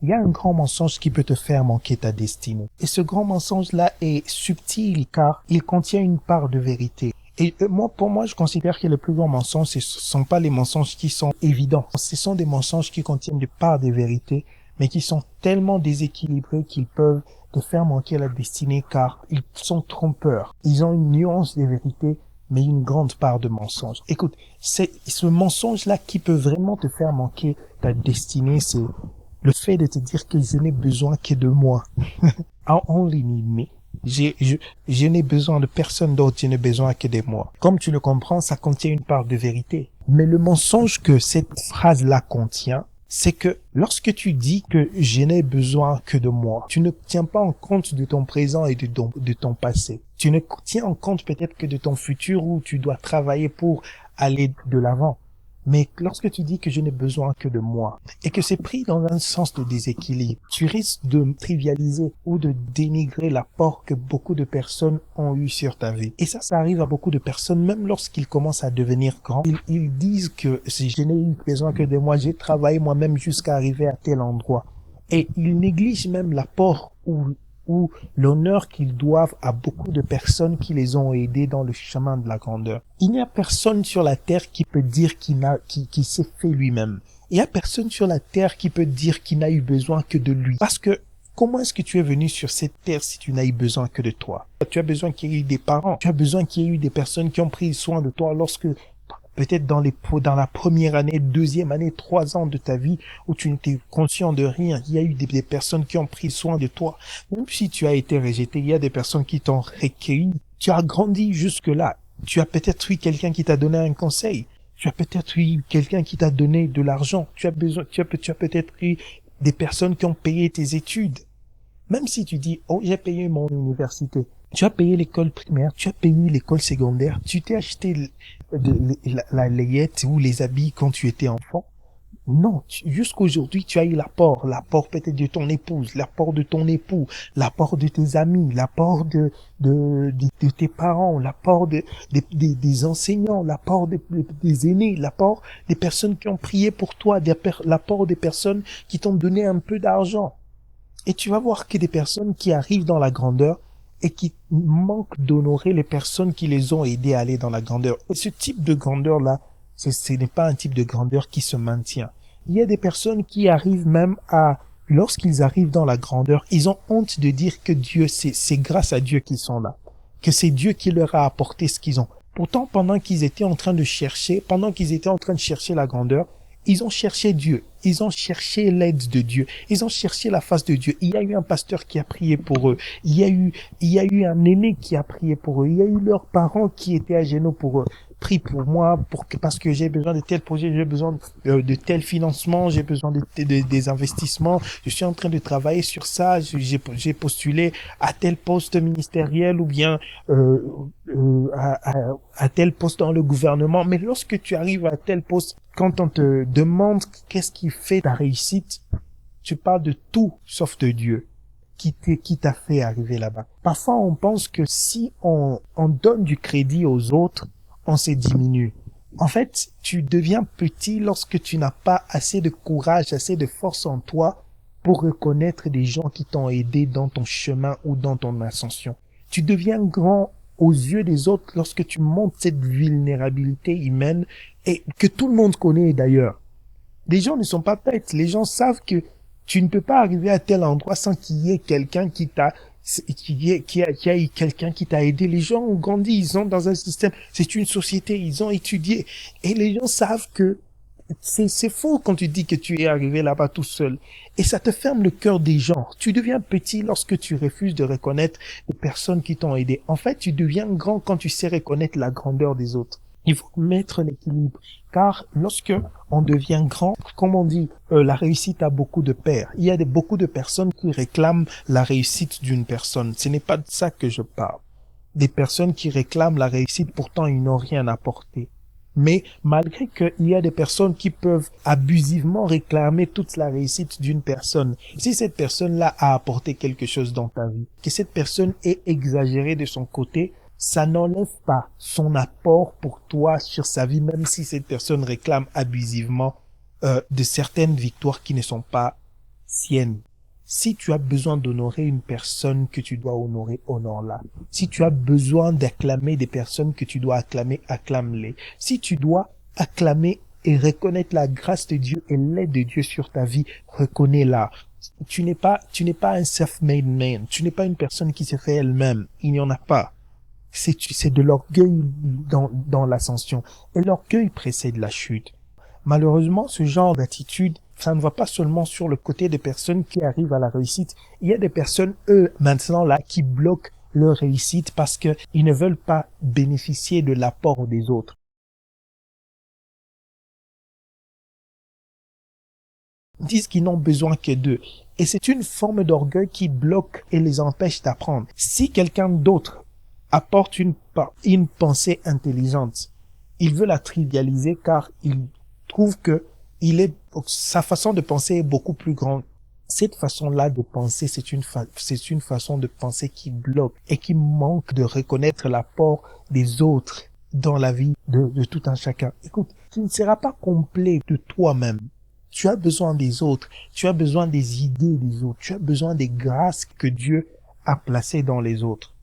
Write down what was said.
il y a un grand mensonge qui peut te faire manquer ta destinée. Et ce grand mensonge-là est subtil car il contient une part de vérité. Et pour moi, je considère que les plus grands mensonges, ce sont pas les mensonges qui sont évidents. Ce sont des mensonges qui contiennent des parts de vérité, mais qui sont tellement déséquilibrés qu'ils peuvent te faire manquer la destinée car ils sont trompeurs. Ils ont une nuance de vérité, mais une grande part de mensonge. Écoute, c'est ce mensonge-là qui peut vraiment te faire manquer ta destinée, c'est le fait de te dire que je n'ai besoin que de moi. I only need me. Je n'ai besoin de personne d'autre, je n'ai besoin que de moi. Comme tu le comprends, ça contient une part de vérité. Mais le mensonge que cette phrase-là contient, c'est que lorsque tu dis que je n'ai besoin que de moi, tu ne tiens pas en compte de ton présent et de ton passé. Tu ne tiens en compte peut-être que de ton futur où tu dois travailler pour aller de l'avant. Mais lorsque tu dis que je n'ai besoin que de moi et que c'est pris dans un sens de déséquilibre, tu risques de trivialiser ou de dénigrer l'apport que beaucoup de personnes ont eu sur ta vie. Et ça arrive à beaucoup de personnes, même lorsqu'ils commencent à devenir grands. Ils disent que si je n'ai eu besoin que de moi, j'ai travaillé moi-même jusqu'à arriver à tel endroit. Et ils négligent même l'apport ou l'honneur qu'ils doivent à beaucoup de personnes qui les ont aidés dans le chemin de la grandeur. Il n'y a personne sur la terre qui peut dire qu'il s'est fait lui-même. Il n'y a personne sur la terre qui peut dire qu'il n'a eu besoin que de lui. Parce que comment est-ce que tu es venu sur cette terre si tu n'as eu besoin que de toi? Tu as besoin qu'il y ait eu des parents. Tu as besoin qu'il y ait eu des personnes qui ont pris soin de toi lorsque peut-être dans la première année, deuxième année, 3 ans de ta vie où tu n'étais conscient de rien. Il y a eu des personnes qui ont pris soin de toi. Même si tu as été rejeté, il y a des personnes qui t'ont recueilli. Tu as grandi jusque-là. Tu as peut-être eu quelqu'un qui t'a donné un conseil. Tu as peut-être eu quelqu'un qui t'a donné de l'argent. Tu as peut-être eu des personnes qui ont payé tes études. Même si tu dis, oh, j'ai payé mon université. Tu as payé l'école primaire, tu as payé l'école secondaire, tu t'es acheté la layette ou les habits quand tu étais enfant. Non, jusqu'aujourd'hui, tu as eu l'apport peut-être de ton épouse, l'apport de ton époux, l'apport de tes amis, l'apport de tes parents, l'apport des enseignants, l'apport des aînés, l'apport des personnes qui ont prié pour toi, l'apport des personnes qui t'ont donné un peu d'argent. Et tu vas voir que des personnes qui arrivent dans la grandeur et qui manquent d'honorer les personnes qui les ont aidés à aller dans la grandeur. Et ce type de grandeur-là, ce n'est pas un type de grandeur qui se maintient. Il y a des personnes qui arrivent même lorsqu'ils arrivent dans la grandeur, ils ont honte de dire que Dieu, c'est grâce à Dieu qu'ils sont là. Que c'est Dieu qui leur a apporté ce qu'ils ont. Pourtant, pendant qu'ils étaient en train de chercher la grandeur, ils ont cherché Dieu. Ils ont cherché l'aide de Dieu. Ils ont cherché la face de Dieu. Il y a eu un pasteur qui a prié pour eux. Il y a eu un aîné qui a prié pour eux. Il y a eu leurs parents qui étaient à genoux pour eux. Prie pour moi parce que j'ai besoin de tel projet, j'ai besoin de tel financement, j'ai besoin des investissements. Je suis en train de travailler sur ça. J'ai postulé à tel poste ministériel ou bien à tel poste dans le gouvernement. Mais lorsque tu arrives à tel poste, quand on te demande qu'est-ce qui fait ta réussite, tu parles de tout sauf de Dieu qui t'a fait arriver là-bas. Parfois, on pense que si on donne du crédit aux autres, on se diminue. En fait, tu deviens petit lorsque tu n'as pas assez de courage, assez de force en toi pour reconnaître des gens qui t'ont aidé dans ton chemin ou dans ton ascension. Tu deviens grand aux yeux des autres lorsque tu montres cette vulnérabilité humaine et que tout le monde connaît d'ailleurs. Les gens ne sont pas bêtes. Les gens savent que tu ne peux pas arriver à tel endroit sans qu'il y ait quelqu'un qui a eu quelqu'un qui t'a aidé. Les gens ont grandi, ils sont dans un système, c'est une société, ils ont étudié. Et les gens savent que c'est faux quand tu dis que tu es arrivé là-bas tout seul. Et ça te ferme le cœur des gens. Tu deviens petit lorsque tu refuses de reconnaître les personnes qui t'ont aidé. En fait, tu deviens grand quand tu sais reconnaître la grandeur des autres. Il faut mettre l'équilibre. Car lorsque on devient grand, comme on dit, la réussite a beaucoup de pairs. Il y a beaucoup de personnes qui réclament la réussite d'une personne. Ce n'est pas de ça que je parle. Des personnes qui réclament la réussite, pourtant ils n'ont rien apporté. Mais malgré qu'il y a des personnes qui peuvent abusivement réclamer toute la réussite d'une personne, si cette personne-là a apporté quelque chose dans ta vie, que cette personne est exagérée de son côté, ça n'enlève pas son apport pour toi sur sa vie, même si cette personne réclame abusivement de certaines victoires qui ne sont pas sienne. Si tu as besoin d'honorer une personne que tu dois honorer, honore-la. Si tu as besoin d'acclamer des personnes que tu dois acclamer, acclame-les. Si tu dois acclamer et reconnaître la grâce de Dieu et l'aide de Dieu sur ta vie, reconnais-la. Tu n'es pas un self-made man. Tu n'es pas une personne qui s'est fait elle-même. Il n'y en a pas. C'est de l'orgueil dans l'ascension. Et l'orgueil précède la chute. Malheureusement, ce genre d'attitude, ça ne va pas seulement sur le côté des personnes qui arrivent à la réussite. Il y a des personnes, eux, maintenant là, qui bloquent leur réussite parce que ils ne veulent pas bénéficier de l'apport des autres. Ils disent qu'ils n'ont besoin que d'eux. Et c'est une forme d'orgueil qui bloque et les empêche d'apprendre. Si quelqu'un d'autre apporte une pensée intelligente, il veut la trivialiser car il trouve que sa façon de penser est beaucoup plus grande. Cette façon-là de penser, c'est une façon de penser qui bloque et qui manque de reconnaître l'apport des autres dans la vie de tout un chacun. Écoute, tu ne seras pas complet de toi-même. Tu as besoin des autres. Tu as besoin des idées des autres. Tu as besoin des grâces que Dieu a placées dans les autres.